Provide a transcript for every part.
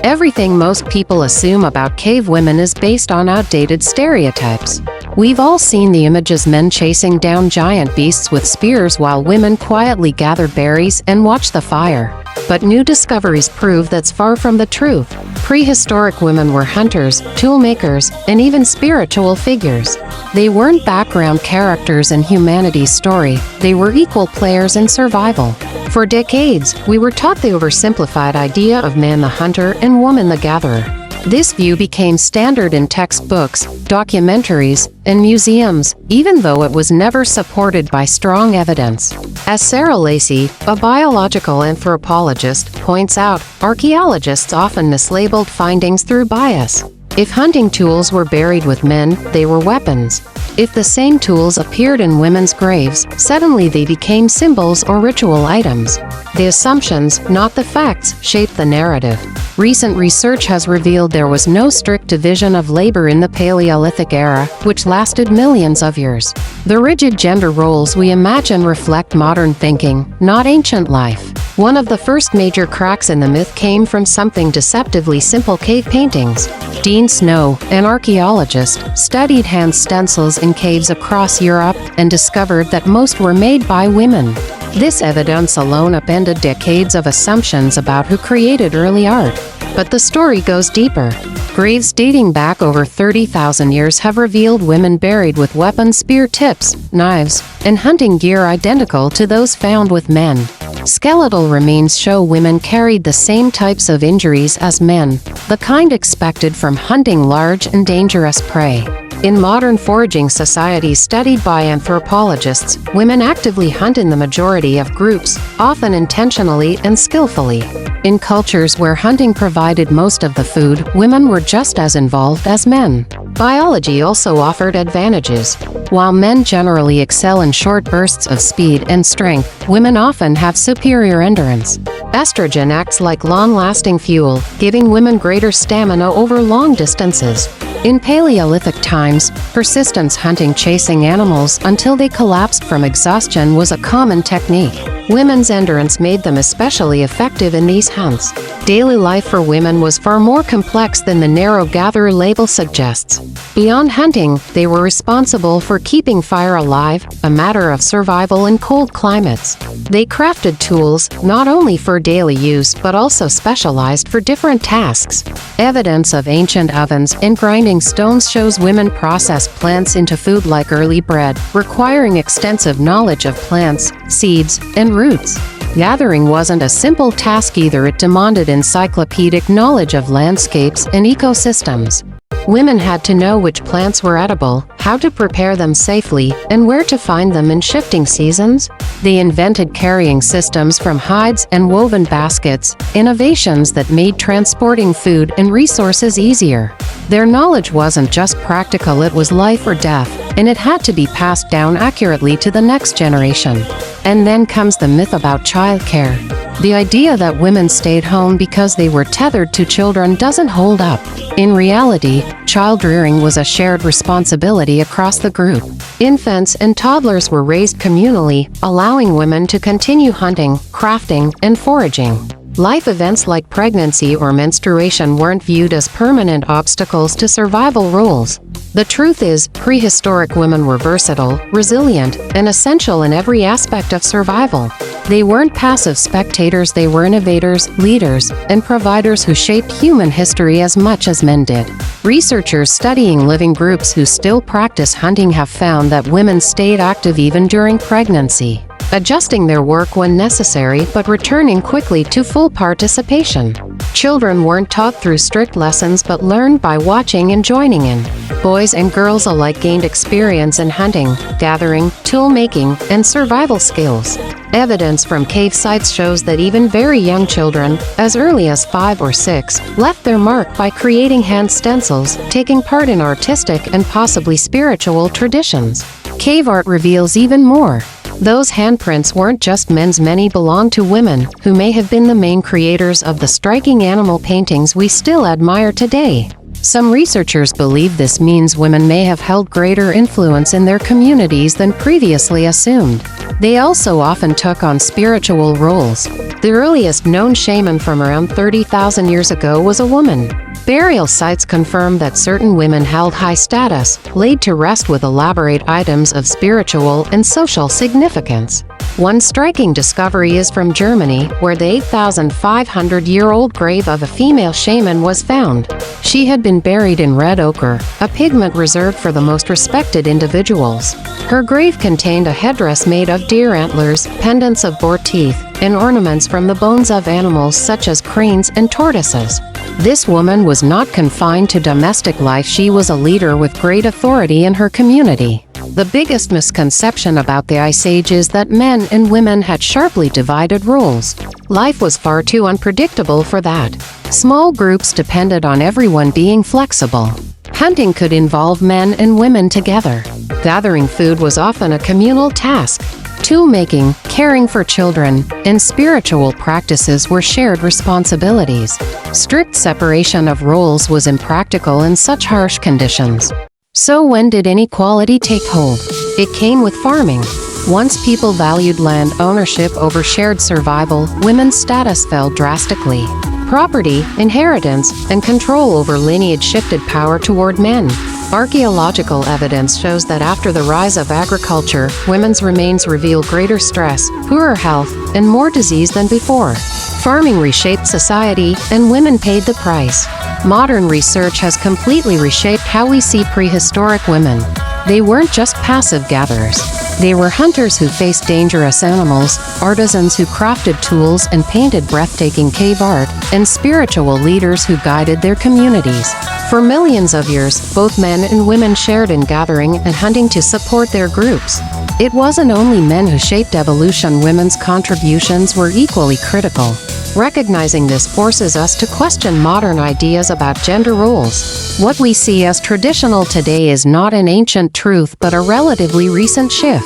Everything most people assume about cave women is based on outdated stereotypes. We've all seen the images: men chasing down giant beasts with spears while women quietly gather berries and watch the fire. But new discoveries prove that's far from the truth. Prehistoric women were hunters, toolmakers, and even spiritual figures. They weren't background characters in humanity's story, they were equal players in survival. For decades, we were taught the oversimplified idea of man the hunter and woman the gatherer. This view became standard in textbooks, documentaries, and museums, even though it was never supported by strong evidence. As Sarah Lacey, a biological anthropologist, points out, archaeologists often mislabeled findings through bias. If hunting tools were buried with men, they were weapons. If the same tools appeared in women's graves, suddenly they became symbols or ritual items. The assumptions, not the facts, shaped the narrative. Recent research has revealed there was no strict division of labor in the Paleolithic era, which lasted millions of years. The rigid gender roles we imagine reflect modern thinking, not ancient life. One of the first major cracks in the myth came from something deceptively simple: cave paintings. Dean Snow, an archaeologist, studied hand stencils in caves across Europe and discovered that most were made by women. This evidence alone upended decades of assumptions about who created early art. But the story goes deeper. Graves dating back over 30,000 years have revealed women buried with weapons: spear tips, knives, and hunting gear identical to those found with men. Skeletal remains show women carried the same types of injuries as men, the kind expected from hunting large and dangerous prey. In modern foraging societies studied by anthropologists, women actively hunt in the majority of groups, often intentionally and skillfully. In cultures where hunting provided most of the food, women were just as involved as men. Biology also offered advantages. While men generally excel in short bursts of speed and strength, women often have superior endurance. Estrogen acts like long-lasting fuel, giving women greater stamina over long distances. In Paleolithic times, persistence hunting, chasing animals until they collapsed from exhaustion, was a common technique. Women's endurance made them especially effective in these hunts. Daily life for women was far more complex than the narrow gatherer label suggests. Beyond hunting, they were responsible for keeping fire alive, a matter of survival in cold climates. They crafted tools, not only for daily use but also specialized for different tasks. Evidence of ancient ovens and grinding stones shows women processed plants into food like early bread, requiring extensive knowledge of plants, seeds, and roots. Gathering wasn't a simple task either. It demanded encyclopedic knowledge of landscapes and ecosystems. Women had to know which plants were edible, how to prepare them safely, and where to find them in shifting seasons. They invented carrying systems from hides and woven baskets, innovations that made transporting food and resources easier. Their knowledge wasn't just practical, it was life or death, and it had to be passed down accurately to the next generation. And then comes the myth about childcare. The idea that women stayed home because they were tethered to children doesn't hold up. In reality, child-rearing was a shared responsibility across the group. Infants and toddlers were raised communally, allowing women to continue hunting, crafting, and foraging. Life events like pregnancy or menstruation weren't viewed as permanent obstacles to survival roles. The truth is, prehistoric women were versatile, resilient, and essential in every aspect of survival. They weren't passive spectators, they were innovators, leaders, and providers who shaped human history as much as men did. Researchers studying living groups who still practice hunting have found that women stayed active even during pregnancy, adjusting their work when necessary but returning quickly to full participation. Children weren't taught through strict lessons but learned by watching and joining in. Boys and girls alike gained experience in hunting, gathering, tool making, and survival skills. Evidence from cave sites shows that even very young children, as early as 5 or 6, left their mark by creating hand stencils, taking part in artistic and possibly spiritual traditions. Cave art reveals even more. Those handprints weren't just men's, many belonged to women, who may have been the main creators of the striking animal paintings we still admire today. Some researchers believe this means women may have held greater influence in their communities than previously assumed. They also often took on spiritual roles. The earliest known shaman from around 30,000 years ago was a woman. Burial sites confirm that certain women held high status, laid to rest with elaborate items of spiritual and social significance. One striking discovery is from Germany, where the 8,500-year-old grave of a female shaman was found. She had been buried in red ochre, a pigment reserved for the most respected individuals. Her grave contained a headdress made of deer antlers, pendants of boar teeth, and ornaments from the bones of animals such as cranes and tortoises. This woman was not confined to domestic life. She was a leader with great authority in her community. The biggest misconception about the Ice Age is that men and women had sharply divided roles. Life was far too unpredictable for that. Small groups depended on everyone being flexible. Hunting could involve men and women together. Gathering food was often a communal task. Toolmaking, caring for children, and spiritual practices were shared responsibilities. Strict separation of roles was impractical in such harsh conditions. So when did inequality take hold? It came with farming. Once people valued land ownership over shared survival, women's status fell drastically. Property, inheritance, and control over lineage shifted power toward men. Archaeological evidence shows that after the rise of agriculture, women's remains reveal greater stress, poorer health, and more disease than before. Farming reshaped society, and women paid the price. Modern research has completely reshaped how we see prehistoric women. They weren't just passive gatherers. They were hunters who faced dangerous animals, artisans who crafted tools and painted breathtaking cave art, and spiritual leaders who guided their communities. For millions of years, both men and women shared in gathering and hunting to support their groups. It wasn't only men who shaped evolution. Women's contributions were equally critical. Recognizing this forces us to question modern ideas about gender roles. What we see as traditional today is not an ancient truth but a relatively recent shift.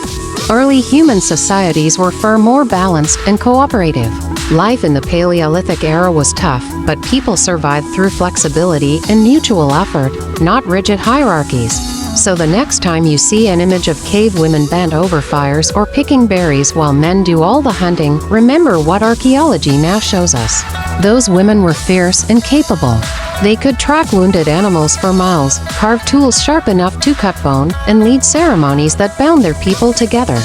Early human societies were far more balanced and cooperative. Life in the Paleolithic era was tough, but people survived through flexibility and mutual effort, not rigid hierarchies. So the next time you see an image of cave women bent over fires or picking berries while men do all the hunting, remember what archaeology now shows us. Those women were fierce and capable. They could track wounded animals for miles, carve tools sharp enough to cut bone, and lead ceremonies that bound their people together.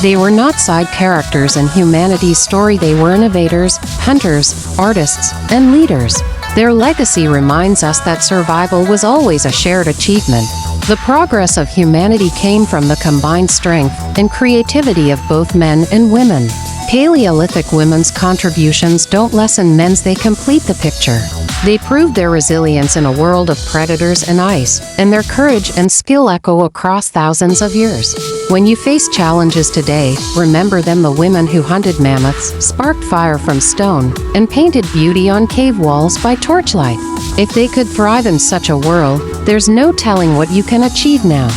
They were not side characters in humanity's story. They were innovators, hunters, artists, and leaders. Their legacy reminds us that survival was always a shared achievement. The progress of humanity came from the combined strength and creativity of both men and women. Paleolithic women's contributions don't lessen men's, they complete the picture. They proved their resilience in a world of predators and ice, and their courage and skill echo across thousands of years. When you face challenges today, remember them: the women who hunted mammoths, sparked fire from stone, and painted beauty on cave walls by torchlight. If they could thrive in such a world, there's no telling what you can achieve now.